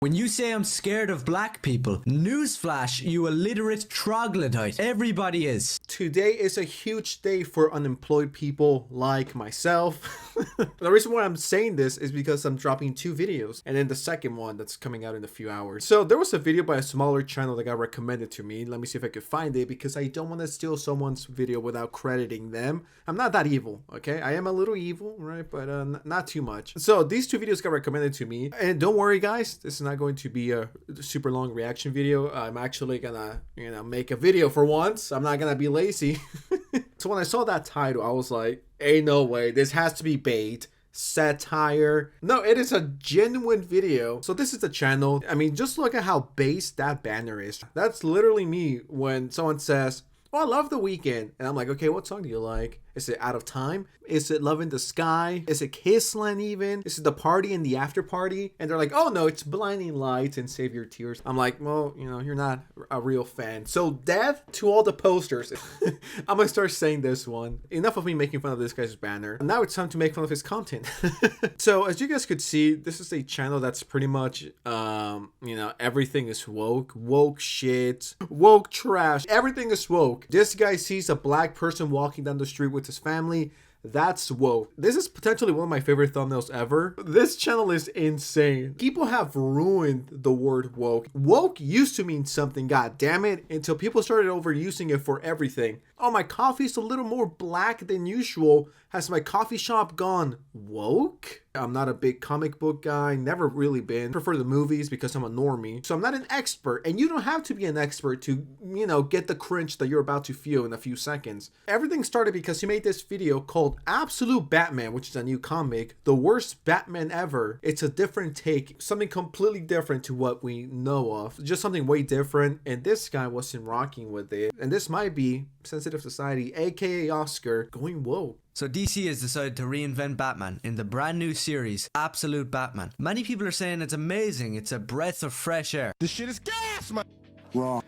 When you say I'm scared of black people, newsflash, you illiterate troglodyte. Everybody is. Today is a huge day for unemployed people like myself. The reason why I'm saying this is because I'm dropping 2 videos, and then the second one that's coming out in a few hours. So there was a video by a smaller channel that got recommended to me. Let me see if I could find it, because I don't want to steal someone's video without crediting them. I'm not that evil, okay? I am a little evil, right? But not too much. So these 2 videos got recommended to me, and don't worry guys, this is not going to be a super long reaction video. I'm actually gonna, make a video for once. I'm not gonna be lazy. So when I saw that title, I was like, ain't no way, this has to be bait, satire. No, it is a genuine video. So this is the channel. I mean, just look at how base that banner is. That's literally me when someone says, oh, I love The Weeknd. And I'm like, okay, what song do you like? Is it Out of Time? Is it Love in the Sky? Is it Kissland even? Is it The Party and the After Party? And they're like, oh no, it's Blinding Lights and Save Your Tears. I'm like, well, you're not a real fan. So death to all the posters. I'm gonna start saying this one. Enough of me making fun of this guy's banner. Now it's time to make fun of his content. So as you guys could see, this is a channel that's pretty much, everything is woke. Woke shit. Woke trash. Everything is woke. This guy sees a black person walking down the street with his family. That's woke. This is potentially one of my favorite thumbnails ever. This channel is insane. People have ruined the word woke. Woke used to mean something, god damn it, until people started overusing it for everything. Oh, my coffee's a little more black than usual. Has my coffee shop gone woke? I'm not a big comic book guy, never really been. Prefer the movies because I'm a normie. So I'm not an expert, and you don't have to be an expert to, get the cringe that you're about to feel in a few seconds. Everything started because he made this video called Absolute Batman, which is a new comic, the worst Batman ever. It's a different take, something completely different to what we know of, just something way different, and this guy wasn't rocking with it. And this might be Sensitive Society, aka Oscar, going woke. So DC has decided to reinvent Batman in the brand new series, Absolute Batman. Many people are saying it's amazing, it's a breath of fresh air. This shit is gas, man. Wrong.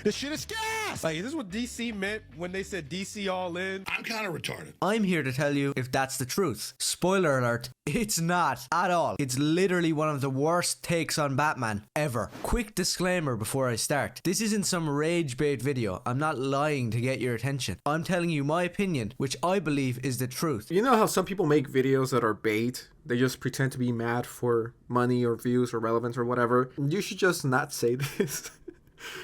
This shit is gas! Like, this is what DC meant when they said DC all in. I'm kind of retarded. I'm here to tell you if that's the truth. Spoiler alert, it's not at all. It's literally one of the worst takes on Batman ever. Quick disclaimer before I start. This isn't some rage bait video. I'm not lying to get your attention. I'm telling you my opinion, which I believe is the truth. You know how some people make videos that are bait? They just pretend to be mad for money or views or relevance or whatever. You should just not say this.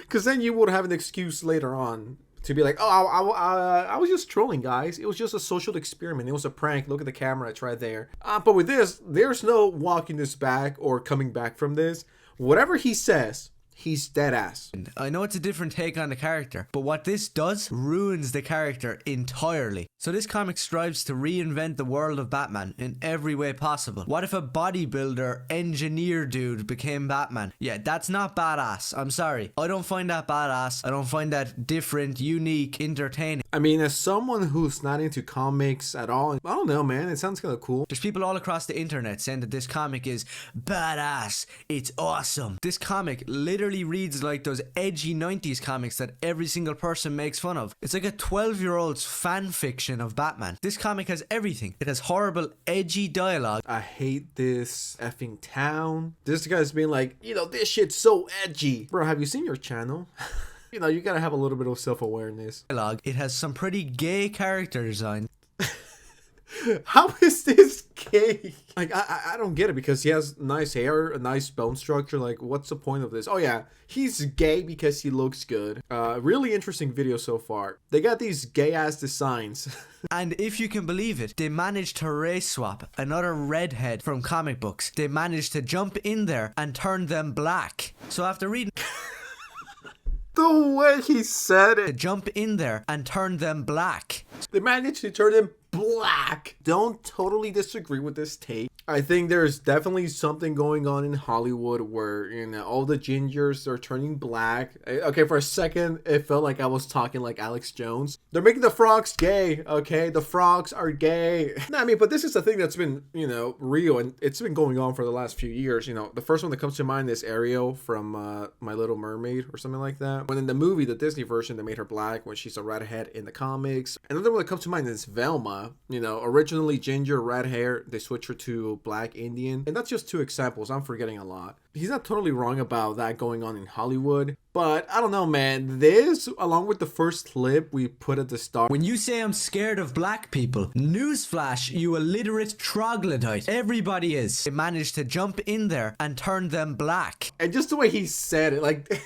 Because then you would have an excuse later on to be like, oh, I was just trolling, guys. It was just a social experiment. It was a prank. Look at the camera. It's right there. But with this, there's no walking this back or coming back from this. Whatever he says, he's dead ass. I know it's a different take on the character, but what this does ruins the character entirely. So this comic strives to reinvent the world of Batman in every way possible. What if a bodybuilder engineer dude became Batman? Yeah, that's not badass. I'm sorry. I don't find that badass. I don't find that different, unique, entertaining. I mean, as someone who's not into comics at all, I don't know, man. It sounds kind of cool. There's people all across the internet saying that this comic is badass. It's awesome. This comic literally reads like those edgy 90s comics that every single person makes fun of. It's like a 12-year-old's fan fiction of Batman. This comic has everything. It has horrible, edgy dialogue. I hate this effing town. This guy's being like, this shit's so edgy. Bro, have you seen your channel? You gotta have a little bit of self-awareness. It has some pretty gay character design. How is this gay? Like, I don't get it, because he has nice hair, a nice bone structure. Like, what's the point of this? Oh yeah, he's gay because he looks good. Really interesting video so far. They got these gay ass designs. And if you can believe it, they managed to race swap another redhead from comic books. They managed to jump in there and turn them black. So after reading the way he said it, jump in there and turn them black. They managed to turn them black. Don't totally disagree with this take. I think there's definitely something going on in Hollywood where, all the gingers are turning black. Okay, for a second, it felt like I was talking like Alex Jones. They're making the frogs gay, okay? The frogs are gay. No, I mean, but this is the thing that's been, real, and it's been going on for the last few years. The first one that comes to mind is Ariel from My Little Mermaid or something like that. When in the movie, the Disney version, they made her black when she's a redhead in the comics. Another one that comes to mind is Velma. Originally ginger, red hair. They switched her to to Black Indian. And that's just 2 examples. I'm forgetting a lot. He's not totally wrong about that going on in Hollywood. But I don't know, man. This, along with the first clip we put at the start. When you say I'm scared of black people, newsflash, you illiterate troglodyte. Everybody is. They managed to jump in there and turn them black. And just the way he said it, like...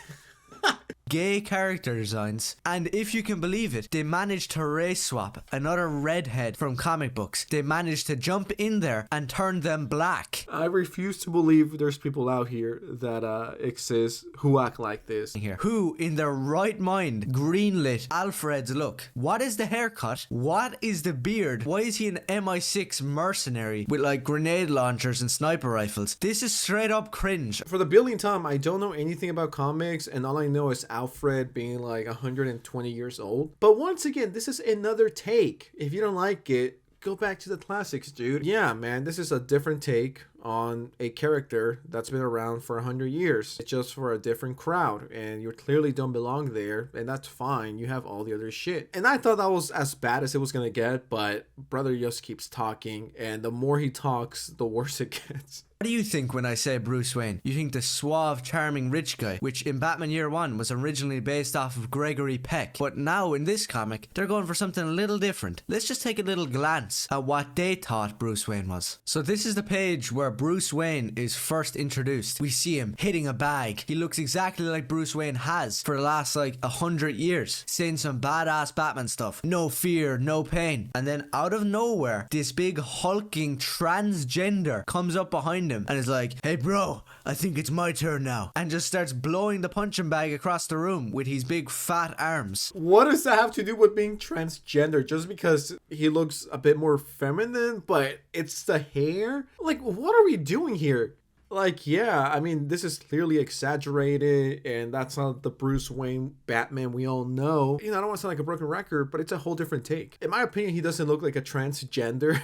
Gay character designs, and if you can believe it, they managed to race swap another redhead from comic books. They managed to jump in there and turn them black. I refuse to believe there's people out here that exist who act like this. Here, who in their right mind greenlit Alfred's look? What is the haircut? What is the beard? Why is he an MI6 mercenary with like grenade launchers and sniper rifles? This is straight up cringe. For the billionth time, I don't know anything about comics, and all I know is Alfred being like 120 years old. But once again, this is another take. If you don't like it, go back to the classics, dude. Yeah, man, this is a different take on a character that's been around for 100 years. It's just for a different crowd, and you clearly don't belong there, and that's fine. You have all the other shit. And I thought that was as bad as it was gonna get, but brother just keeps talking, and the more he talks, the worse it gets. What do you think when I say Bruce Wayne? You think the suave, charming rich guy, which in Batman Year One was originally based off of Gregory Peck. But now in this comic, they're going for something a little different. Let's just take a little glance at what they thought Bruce Wayne was. So this is the page where Bruce Wayne is first introduced. We see him hitting a bag. He looks exactly like Bruce Wayne has for the last like 100 years. Saying some badass Batman stuff. No fear, no pain. And then out of nowhere, this big hulking transgender comes up behind him and is like, hey bro, I think it's my turn now, and just starts blowing the punching bag across the room with his big fat arms. What does that have to do with being transgender? Just because he looks a bit more feminine, but it's the hair? Like, what are we doing here? Like, yeah, I mean, this is clearly exaggerated, and that's not the Bruce Wayne Batman we all know. You know, I don't want to sound like a broken record, but it's a whole different take. In my opinion, he doesn't look like a transgender.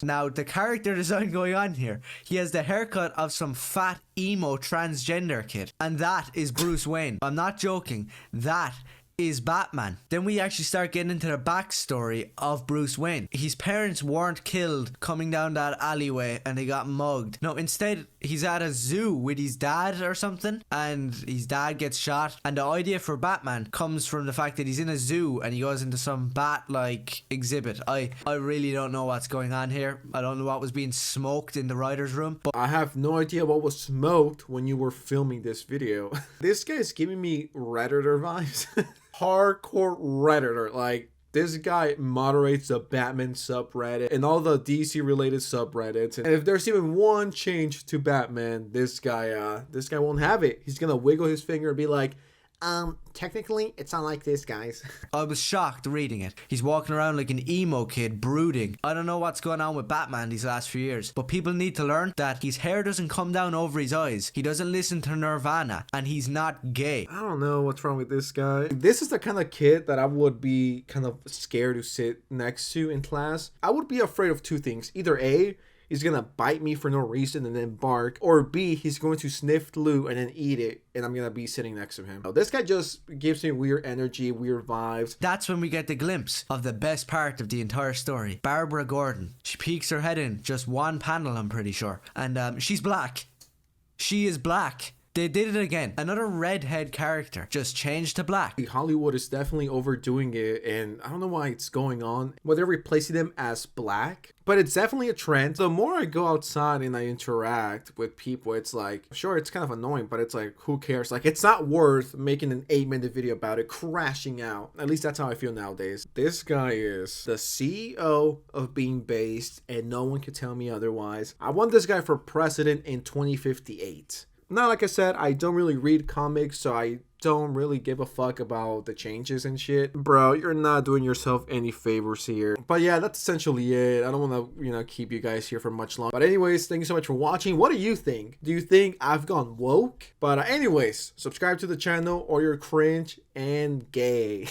Now, the character design going on here, he has the haircut of some fat emo transgender kid, and that is Bruce Wayne. I'm not joking. That is Batman. Then we actually start getting into the backstory of Bruce Wayne. His parents weren't killed coming down that alleyway and they got mugged. No, instead he's at a zoo with his dad or something, and his dad gets shot, and the idea for Batman comes from the fact that he's in a zoo and he goes into some bat-like exhibit. I really don't know what's going on here. I don't know what was being smoked in the writer's room, but I have no idea what was smoked when you were filming this video. This guy is giving me Redditor vibes. Hardcore Redditor. Like, this guy moderates the Batman subreddit and all the DC related subreddits. And if there's even one change to Batman, this guy won't have it. He's gonna wiggle his finger and be like, technically, it's not like this, guys. I was shocked reading it. He's walking around like an emo kid, brooding. I don't know what's going on with Batman these last few years, but people need to learn that his hair doesn't come down over his eyes. He doesn't listen to Nirvana, and he's not gay. I don't know what's wrong with this guy. This is the kind of kid that I would be kind of scared to sit next to in class. I would be afraid of 2 things. Either A, he's gonna bite me for no reason and then bark, or B, he's going to sniff glue and then eat it, and I'm gonna be sitting next to him. This guy just gives me weird energy, weird vibes. That's when we get the glimpse of the best part of the entire story. Barbara Gordon. She peeks her head in just one panel, I'm pretty sure, and she's black. She is black. They did it again. Another redhead character just changed to black. Hollywood is definitely overdoing it, and I don't know why it's going on. Well, they're replacing them as black, but it's definitely a trend. The more I go outside and I interact with people, it's like, sure, it's kind of annoying, but it's like, who cares? Like, it's not worth making an 8-minute video about it crashing out. At least that's how I feel nowadays. This guy is the CEO of Being Based, and no one can tell me otherwise. I want this guy for president in 2058. Now, like I said, I don't really read comics, so I don't really give a fuck about the changes and shit. Bro, you're not doing yourself any favors here. But yeah, that's essentially it. I don't want to, keep you guys here for much longer. But anyways, thank you so much for watching. What do you think? Do you think I've gone woke? But anyways, subscribe to the channel or you're cringe and gay.